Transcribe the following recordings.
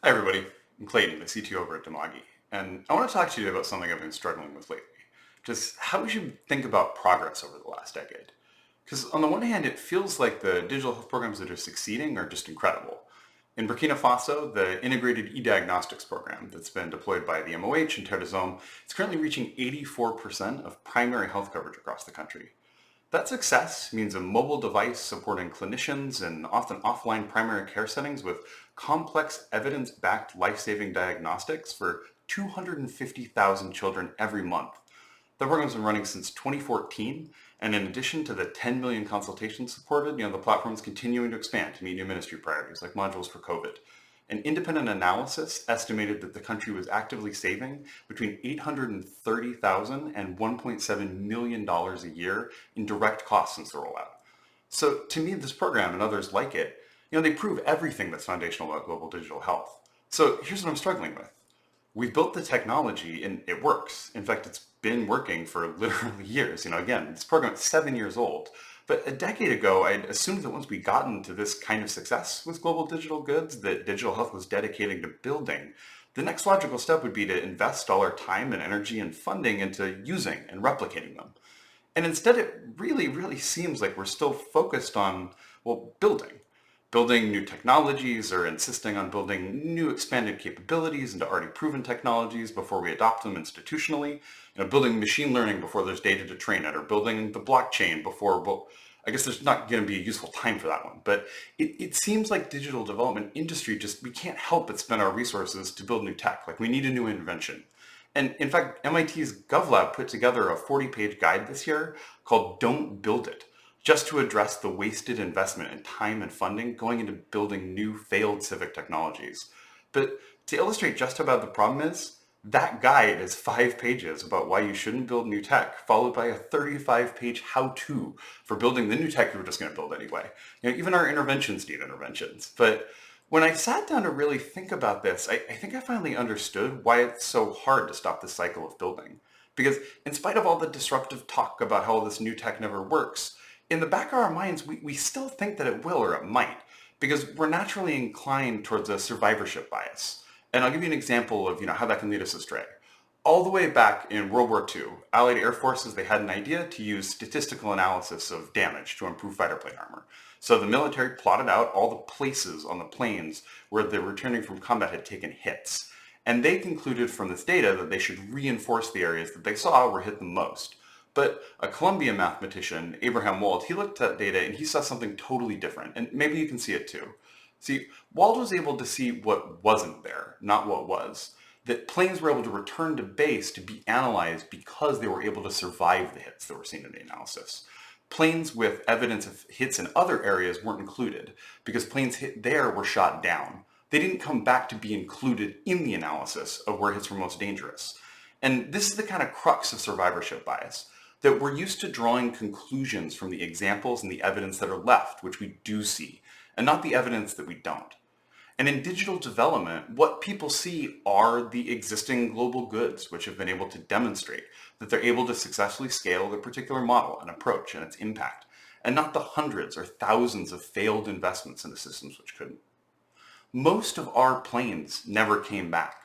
Hi everybody, I'm Clayton, the CTO over at Dimagi, and I want to talk to you about something I've been struggling with lately. Just how we should think about progress over the last decade. Because on the one hand, it feels like the digital health programs that are succeeding are just incredible. In Burkina Faso, the integrated e-diagnostics program that's been deployed by the MOH and Terrazome is currently reaching 84% of primary health coverage across the country. That success means a mobile device supporting clinicians in often offline primary care settings with complex evidence-backed life-saving diagnostics for 250,000 children every month. The program's been running since 2014, and in addition to the 10 million consultations supported, the platform's continuing to expand to meet new ministry priorities like modules for COVID. An independent analysis estimated that the country was actively saving between $830,000 and $1.7 million dollars a year in direct costs since the rollout. So to me, this program and others like it, they prove everything that's foundational about global digital health. So here's what I'm struggling with. We've built the technology and it works. In fact, it's been working for literally years. Again, this program is 7 years old. But a decade ago, I'd assumed that once we got into this kind of success with global digital goods that digital health was dedicating to building, the next logical step would be to invest all our time and energy and funding into using and replicating them. And instead, it really, really seems like we're still focused on, well, building new technologies or insisting on building new expanded capabilities into already proven technologies before we adopt them institutionally, building machine learning before there's data to train it, or building the blockchain before, well, I guess there's not going to be a useful time for that one. But it seems like digital development industry we can't help but spend our resources to build new tech. Like we need a new invention. And in fact, MIT's GovLab put together a 40-page guide this year called Don't Build It, just to address the wasted investment in time and funding going into building new failed civic technologies. But to illustrate just how bad the problem is, that guide is 5 pages about why you shouldn't build new tech, followed by a 35-page how-to for building the new tech you were just going to build anyway. Even our interventions need interventions. But when I sat down to really think about this, I think I finally understood why it's so hard to stop this cycle of building. Because in spite of all the disruptive talk about how this new tech never works, in the back of our minds, we still think that it will or it might, because we're naturally inclined towards a survivorship bias. And I'll give you an example of how that can lead us astray. All the way back in World War II, Allied air forces, they had an idea to use statistical analysis of damage to improve fighter plane armor. So the military plotted out all the places on the planes where the returning from combat had taken hits. And they concluded from this data that they should reinforce the areas that they saw were hit the most. But a Colombian mathematician, Abraham Wald, he looked at data and he saw something totally different. And maybe you can see it too. See, Wald was able to see what wasn't there, not what was. That planes were able to return to base to be analyzed because they were able to survive the hits that were seen in the analysis. Planes with evidence of hits in other areas weren't included because planes hit there were shot down. They didn't come back to be included in the analysis of where hits were most dangerous. And this is the kind of crux of survivorship bias, that we're used to drawing conclusions from the examples and the evidence that are left, which we do see, and not the evidence that we don't. And in digital development, what people see are the existing global goods, which have been able to demonstrate that they're able to successfully scale their particular model and approach and its impact, and not the hundreds or thousands of failed investments into systems which couldn't. Most of our planes never came back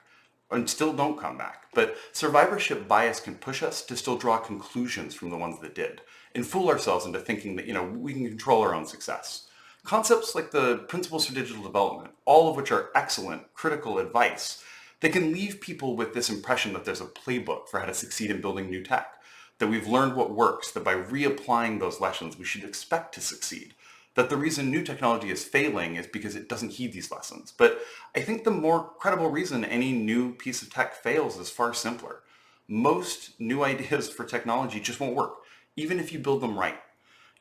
and still don't come back, but survivorship bias can push us to still draw conclusions from the ones that did and fool ourselves into thinking that, we can control our own success. Concepts like the principles for digital development, all of which are excellent, critical advice, they can leave people with this impression that there's a playbook for how to succeed in building new tech, that we've learned what works, that by reapplying those lessons, we should expect to succeed, that the reason new technology is failing is because it doesn't heed these lessons. But I think the more credible reason any new piece of tech fails is far simpler. Most new ideas for technology just won't work, even if you build them right.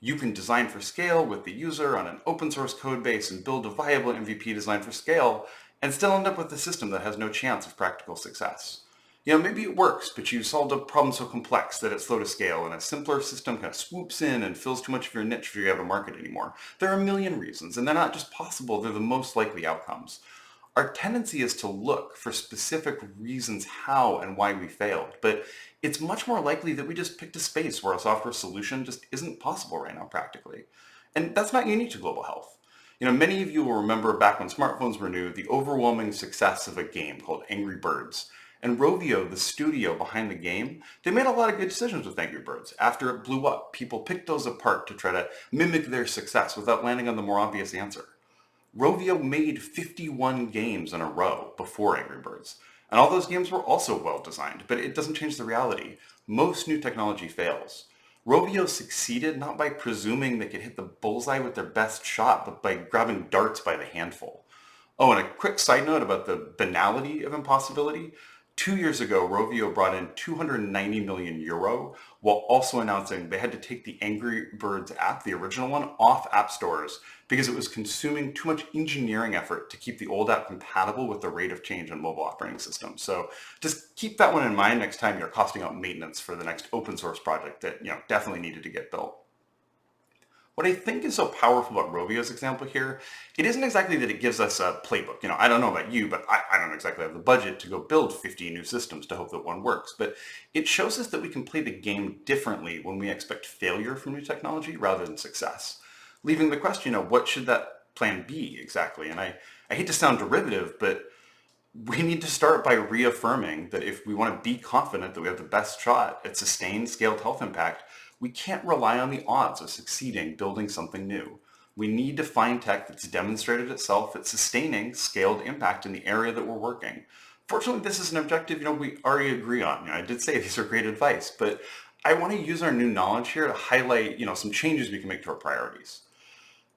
You can design for scale with the user on an open source code base and build a viable MVP design for scale and still end up with a system that has no chance of practical success. Maybe it works, but you solved a problem so complex that it's slow to scale, and a simpler system kind of swoops in and fills too much of your niche for you to have a market anymore. There are a million reasons, and they're not just possible, they're the most likely outcomes. Our tendency is to look for specific reasons how and why we failed, but it's much more likely that we just picked a space where a software solution just isn't possible right now practically. And that's not unique to global health. Many of you will remember back when smartphones were new, the overwhelming success of a game called Angry Birds. And Rovio, the studio behind the game, they made a lot of good decisions with Angry Birds. After it blew up, people picked those apart to try to mimic their success without landing on the more obvious answer. Rovio made 51 games in a row before Angry Birds. And all those games were also well designed, but it doesn't change the reality. Most new technology fails. Rovio succeeded not by presuming they could hit the bullseye with their best shot, but by grabbing darts by the handful. Oh, and a quick side note about the banality of impossibility. 2 years ago, Rovio brought in 290 million euro while also announcing they had to take the Angry Birds app, the original one, off app stores because it was consuming too much engineering effort to keep the old app compatible with the rate of change on mobile operating systems. So just keep that one in mind next time you're costing out maintenance for the next open source project that definitely needed to get built. What I think is so powerful about Rovio's example here, it isn't exactly that it gives us a playbook. I don't know about you, but I don't exactly have the budget to go build 50 new systems to hope that one works. But it shows us that we can play the game differently when we expect failure from new technology rather than success. Leaving the question of what should that plan be exactly? And I hate to sound derivative, but we need to start by reaffirming that if we want to be confident that we have the best shot at sustained scaled health impact, we can't rely on the odds of succeeding building something new. We need to find tech that's demonstrated itself at sustaining scaled impact in the area that we're working. Fortunately, this is an objective, we already agree on. I did say these are great advice, but I want to use our new knowledge here to highlight, some changes we can make to our priorities.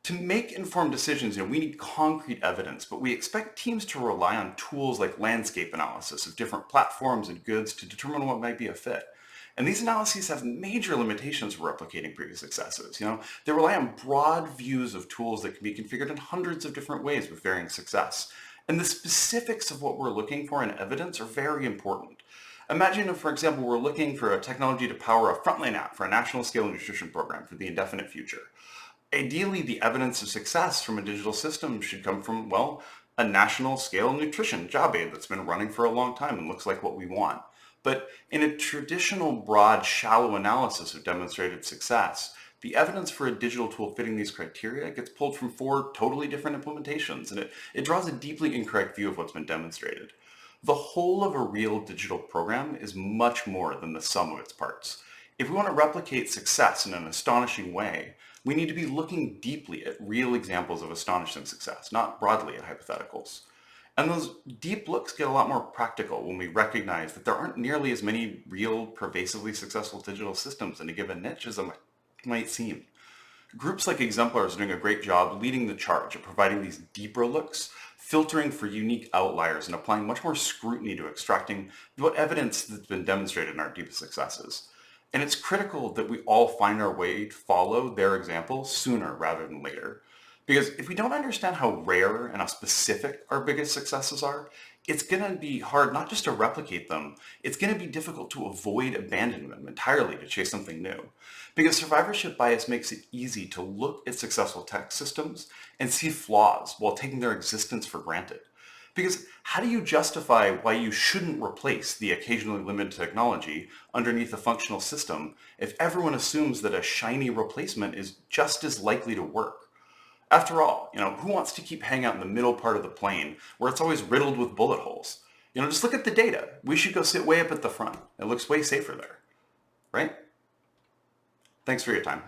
To make informed decisions, we need concrete evidence, but we expect teams to rely on tools like landscape analysis of different platforms and goods to determine what might be a fit. And these analyses have major limitations for replicating previous successes. They rely on broad views of tools that can be configured in hundreds of different ways with varying success. And the specifics of what we're looking for in evidence are very important. Imagine if, for example, we're looking for a technology to power a frontline app for a national scale nutrition program for the indefinite future. Ideally, the evidence of success from a digital system should come from, well, a national scale nutrition job aid that's been running for a long time and looks like what we want. But in a traditional, broad, shallow analysis of demonstrated success, the evidence for a digital tool fitting these criteria gets pulled from 4 totally different implementations, and it draws a deeply incorrect view of what's been demonstrated. The whole of a real digital program is much more than the sum of its parts. If we want to replicate success in an astonishing way, we need to be looking deeply at real examples of astonishing success, not broadly at hypotheticals. And those deep looks get a lot more practical when we recognize that there aren't nearly as many real, pervasively successful digital systems in a given niche as it might seem. Groups like Exemplars are doing a great job leading the charge at providing these deeper looks, filtering for unique outliers, and applying much more scrutiny to extracting what evidence that's been demonstrated in our deepest successes. And it's critical that we all find our way to follow their example sooner rather than later. Because if we don't understand how rare and how specific our biggest successes are, it's going to be hard not just to replicate them, it's going to be difficult to avoid abandoning them entirely to chase something new. Because survivorship bias makes it easy to look at successful tech systems and see flaws while taking their existence for granted. Because how do you justify why you shouldn't replace the occasionally limited technology underneath a functional system if everyone assumes that a shiny replacement is just as likely to work? After all, who wants to keep hanging out in the middle part of the plane where it's always riddled with bullet holes? Just look at the data. We should go sit way up at the front. It looks way safer there, right? Thanks for your time.